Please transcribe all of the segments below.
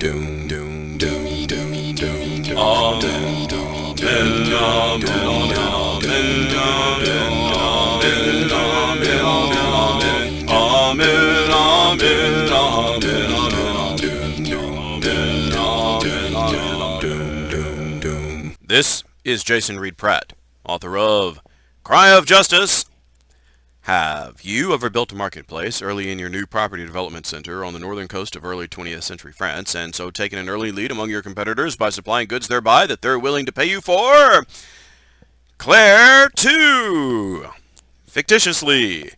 This is Jason Reed Pratt, author of Cry of Justice. Have you ever built a marketplace early in your new property development center on the northern coast of early 20th century France, and so taken an early lead among your competitors by supplying goods thereby that they're willing to pay you for? Claire 2! Fictitiously.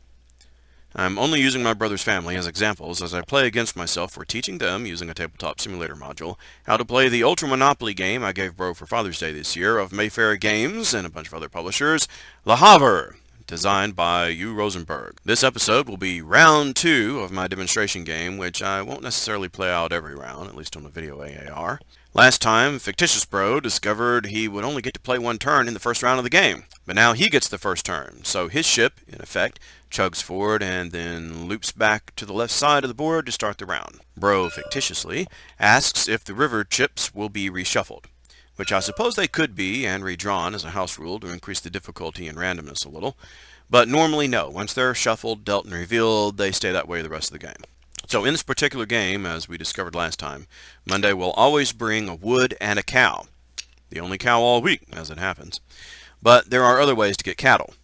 I'm only using my brother's family as examples as I play against myself for teaching them, using a tabletop simulator module, how to play the Ultra Monopoly game I gave Bro for Father's Day this year of Mayfair Games and a bunch of other publishers, Le Havre, designed by U. Rosenberg. This episode will be round 2 of my demonstration game, which I won't necessarily play out every round, at least on the video AAR. Last time, Fictitious Bro discovered he would only get to play one turn in the first round of the game, but now he gets the first turn, so his ship, in effect, chugs forward and then loops back to the left side of the board to start the round. Bro fictitiously asks if the river chips will be reshuffled, which I suppose they could be, and redrawn as a house rule to increase the difficulty and randomness a little, but normally no. Once they're shuffled, dealt, and revealed, they stay that way the rest of the game. So in this particular game, as we discovered last time, Monday will always bring a wood and a cow. The only cow all week, as it happens. But there are other ways to get cattle.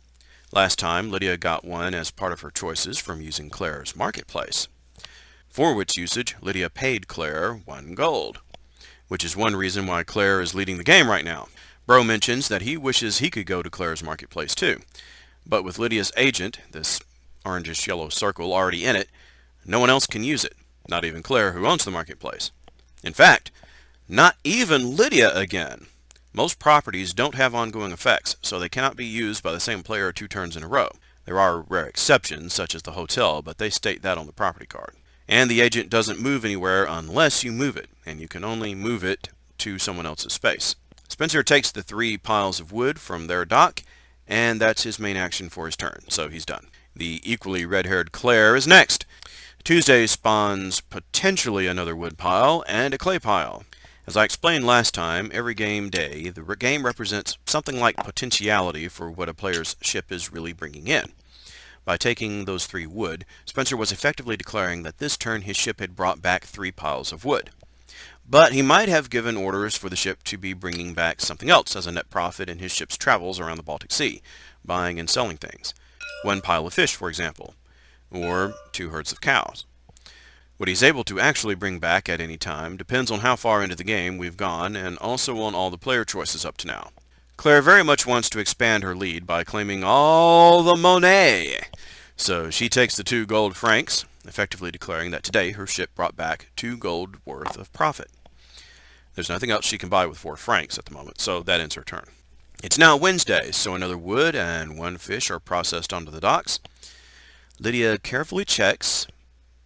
Last time, Lydia got one as part of her choices from using Claire's marketplace, for which usage Lydia paid Claire 1 gold, which is one reason why Claire is leading the game right now. Bro mentions that he wishes he could go to Claire's marketplace too, but with Lydia's agent, this orangish-yellow circle, already in it, no one else can use it, not even Claire, who owns the marketplace. In fact, not even Lydia again. Most properties don't have ongoing effects, so they cannot be used by the same player 2 turns in a row. There are rare exceptions, such as the hotel, but they state that on the property card. And the agent doesn't move anywhere unless you move it, and you can only move it to someone else's space. Spencer takes the 3 piles of wood from their dock, and that's his main action for his turn, so he's done. The equally red-haired Claire is next. Tuesday spawns potentially another wood pile and a clay pile. As I explained last time, every game day, the game represents something like potentiality for what a player's ship is really bringing in. By taking those 3 wood, Spencer was effectively declaring that this turn his ship had brought back 3 piles of wood. But he might have given orders for the ship to be bringing back something else as a net profit in his ship's travels around the Baltic Sea, buying and selling things. 1 pile of fish, for example, or 2 herds of cows. What he's able to actually bring back at any time depends on how far into the game we've gone and also on all the player choices up to now. Claire very much wants to expand her lead by claiming all the money, so she takes the 2 gold francs, effectively declaring that today her ship brought back 2 gold worth of profit. There's nothing else she can buy with 4 francs at the moment, so that ends her turn. It's now Wednesday, so another wood and 1 fish are processed onto the docks. Lydia carefully checks.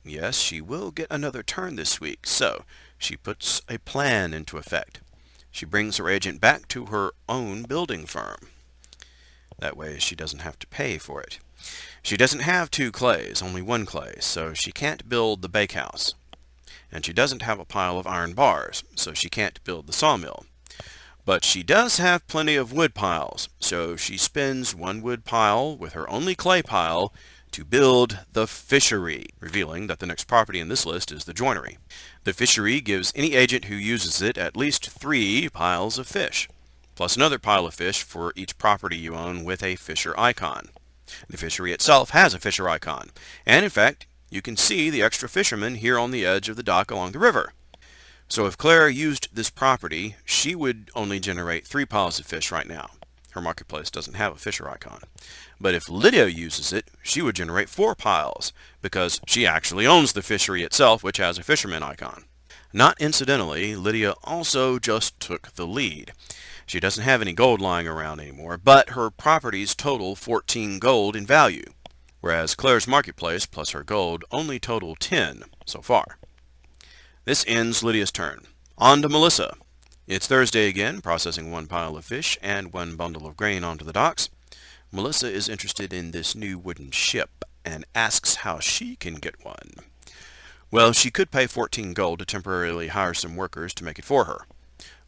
Yes, she will get another turn this week, so she puts a plan into effect. She brings her agent back to her own building firm. That way she doesn't have to pay for it. She doesn't have 2 clays, only 1 clay, so she can't build the bakehouse. And she doesn't have a pile of iron bars, so she can't build the sawmill. But she does have plenty of wood piles, so she spends 1 wood pile with her only clay pile to build the fishery, revealing that the next property in this list is the joinery. The fishery gives any agent who uses it at least 3 piles of fish, plus another pile of fish for each property you own with a fisher icon. The fishery itself has a fisher icon, and in fact, you can see the extra fishermen here on the edge of the dock along the river. So if Claire used this property, she would only generate 3 piles of fish right now. Her marketplace doesn't have a fisher icon. But if Lydia uses it, she would generate 4 piles, because she actually owns the fishery itself, which has a fisherman icon. Not incidentally, Lydia also just took the lead. She doesn't have any gold lying around anymore, but her properties total 14 gold in value, whereas Claire's marketplace plus her gold only total 10 so far. This ends Lydia's turn. On to Melissa. It's Thursday again, processing 1 pile of fish and 1 bundle of grain onto the docks. Melissa is interested in this new wooden ship and asks how she can get one. Well, she could pay 14 gold to temporarily hire some workers to make it for her.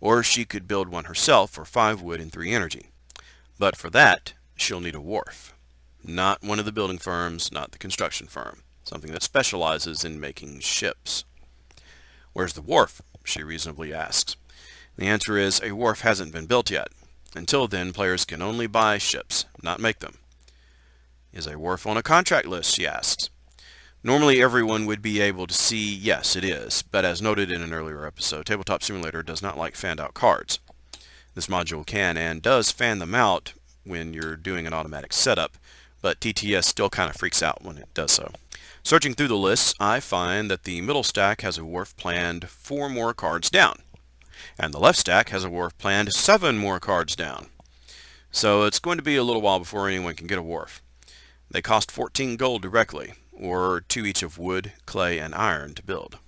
Or she could build one herself for 5 wood and 3 energy. But for that, she'll need a wharf. Not one of the building firms, not the construction firm. Something that specializes in making ships. Where's the wharf? She reasonably asks. The answer is a wharf hasn't been built yet. Until then, players can only buy ships, not make them. Is a wharf on a contract list? She asks. Normally everyone would be able to see yes, it is, but as noted in an earlier episode, Tabletop Simulator does not like fanned out cards. This module can and does fan them out when you're doing an automatic setup, but TTS still kind of freaks out when it does so. Searching through the lists, I find that the middle stack has a wharf planned 4 more cards down, and the left stack has a wharf planned 7 more cards down. So it's going to be a little while before anyone can get a wharf. They cost 14 gold directly, or 2 each of wood, clay, and iron to build.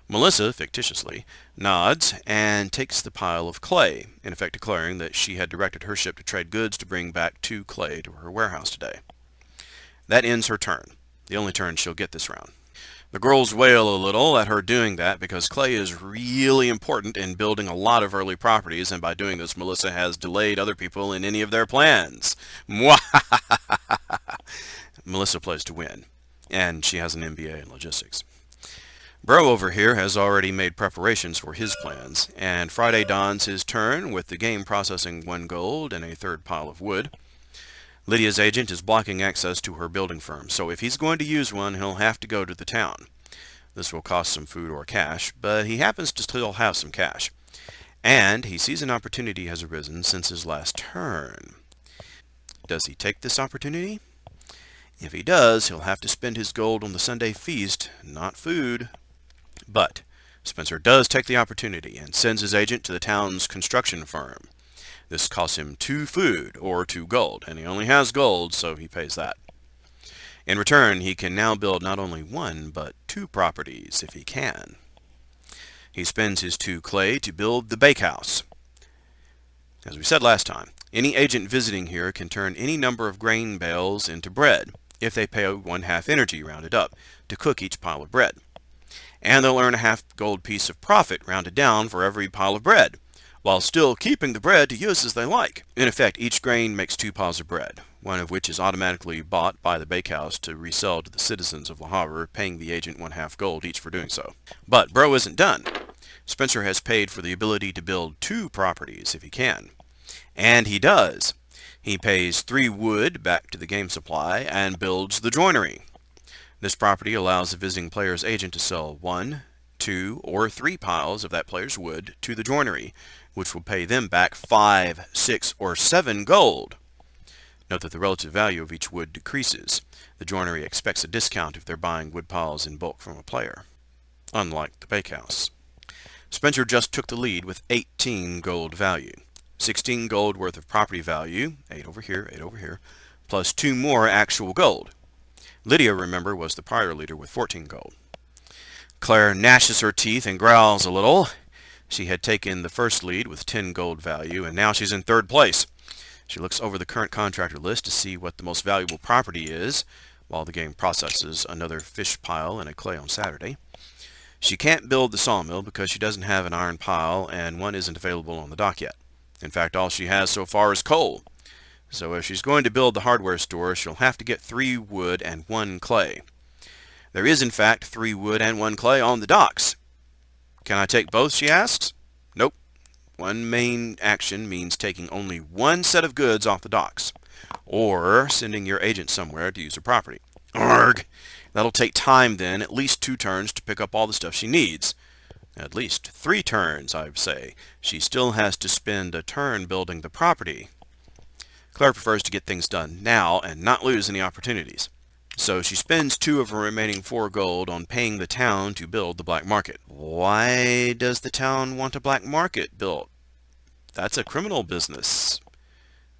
Melissa, fictitiously, nods and takes the pile of clay, in effect declaring that she had directed her ship to trade goods to bring back 2 clay to her warehouse today. That ends her turn, the only turn she'll get this round. The girls wail a little at her doing that because clay is really important in building a lot of early properties, and by doing this, Melissa has delayed other people in any of their plans. Melissa plays to win, and she has an MBA in logistics. Bro over here has already made preparations for his plans, and Friday dons his turn with the game processing 1 gold and a 3rd pile of wood. Lydia's agent is blocking access to her building firm, so if he's going to use one, he'll have to go to the town. This will cost some food or cash, but he happens to still have some cash. And he sees an opportunity has arisen since his last turn. Does he take this opportunity? If he does, he'll have to spend his gold on the Sunday feast, not food. But Spencer does take the opportunity and sends his agent to the town's construction firm. This costs him 2 food, or 2 gold, and he only has gold, so he pays that. In return, he can now build not only 1, but 2 properties, if he can. He spends his 2 clay to build the bakehouse. As we said last time, any agent visiting here can turn any number of grain bales into bread, if they pay 1/2 energy, rounded up, to cook each pile of bread. And they'll earn a 1/2 gold piece of profit, rounded down, for every pile of bread, while still keeping the bread to use as they like. In effect, each grain makes 2 piles of bread, one of which is automatically bought by the bakehouse to resell to the citizens of Le Havre, paying the agent 1/2 gold each for doing so. But Bro isn't done. Spencer has paid for the ability to build 2 properties if he can. And he does. He pays 3 wood back to the game supply and builds the joinery. This property allows the visiting player's agent to sell 1, 2, or 3 piles of that player's wood to the joinery, which will pay them back 5, 6, or 7 gold. Note that the relative value of each wood decreases. The joinery expects a discount if they're buying wood piles in bulk from a player, unlike the bakehouse. Spencer just took the lead with 18 gold value. 16 gold worth of property value, 8 over here, plus 2 more actual gold. Lydia, remember, was the prior leader with 14 gold. Claire gnashes her teeth and growls a little. She had taken the first lead with 10 gold value, and now she's in 3rd place. She looks over the current contractor list to see what the most valuable property is, while the game processes another fish pile and a clay on Saturday. She can't build the sawmill because she doesn't have an iron pile, and one isn't available on the dock yet. In fact, all she has so far is coal. So if she's going to build the hardware store, she'll have to get 3 wood and 1 clay. There is, in fact, 3 wood and 1 clay on the docks. Can I take both, she asks? Nope. One main action means taking only 1 set of goods off the docks, or sending your agent somewhere to use her property. Arg! That'll take time then, at least 2 turns to pick up all the stuff she needs. At least 3 turns, I say. She still has to spend a turn building the property. Claire prefers to get things done now and not lose any opportunities. So she spends 2 of her remaining 4 gold on paying the town to build the black market. Why does the town want a black market built? That's a criminal business.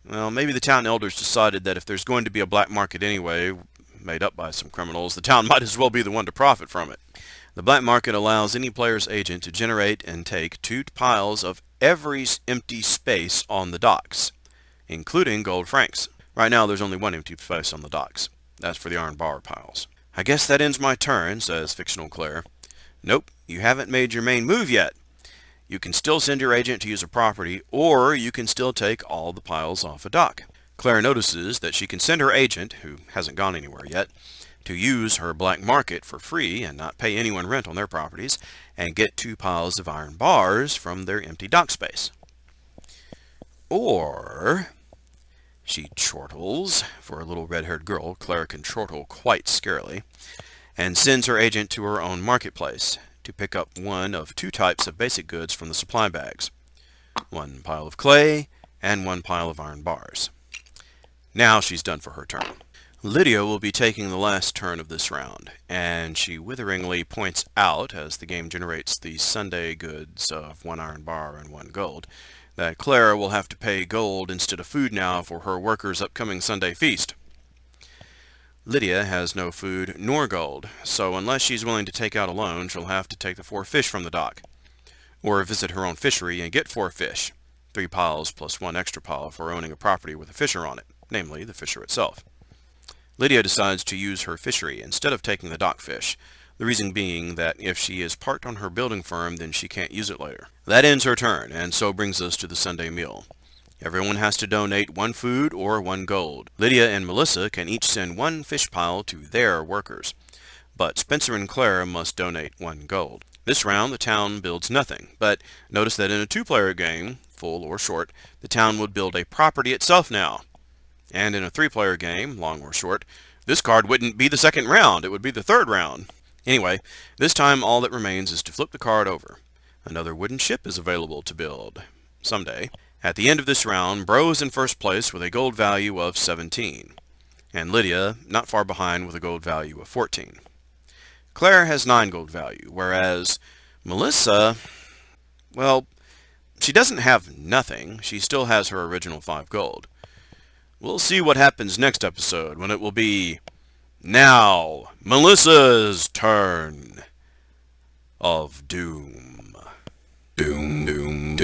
Well, maybe the town elders decided that if there's going to be a black market anyway, made up by some criminals, the town might as well be the one to profit from it. The black market allows any player's agent to generate and take 2 piles of every empty space on the docks, including gold francs. Right now there's only 1 empty space on the docks. That's for the iron bar piles. I guess that ends my turn, says fictional Claire. Nope, you haven't made your main move yet. You can still send your agent to use a property, or you can still take all the piles off a dock. Claire notices that she can send her agent, who hasn't gone anywhere yet, to use her black market for free and not pay anyone rent on their properties, and get 2 piles of iron bars from their empty dock space. Or she chortles, for a little red-haired girl, Claire can chortle quite scarily, and sends her agent to her own marketplace to pick up one of 2 types of basic goods from the supply bags. 1 pile of clay and 1 pile of iron bars. Now she's done for her turn. Lydia will be taking the last turn of this round, and she witheringly points out, as the game generates the Sunday goods of 1 iron bar and 1 gold, that Claire will have to pay gold instead of food now for her workers' upcoming Sunday feast. Lydia has no food nor gold, so unless she's willing to take out a loan, she'll have to take the 4 fish from the dock, or visit her own fishery and get 4 fish, 3 piles plus 1 extra pile for owning a property with a fisher on it, namely the fisher itself. Lydia decides to use her fishery instead of taking the dock fish, the reason being that if she is parked on her building firm, then she can't use it later. That ends her turn, and so brings us to the Sunday meal. Everyone has to donate 1 food or 1 gold. Lydia and Melissa can each send 1 fish pile to their workers, but Spencer and Claire must donate 1 gold. This round, the town builds nothing, but notice that in a 2-player game, full or short, the town would build a property itself now. And in a 3-player game, long or short, this card wouldn't be the 2nd round, it would be the 3rd round. Anyway, this time all that remains is to flip the card over. Another wooden ship is available to build. Someday. At the end of this round, Bro is in first place with a gold value of 17, and Lydia not far behind with a gold value of 14. Claire has 9 gold value, whereas Melissa, well, she doesn't have nothing. She still has her original 5 gold. We'll see what happens next episode, when it will be now Melissa's turn of doom. Doom, doom,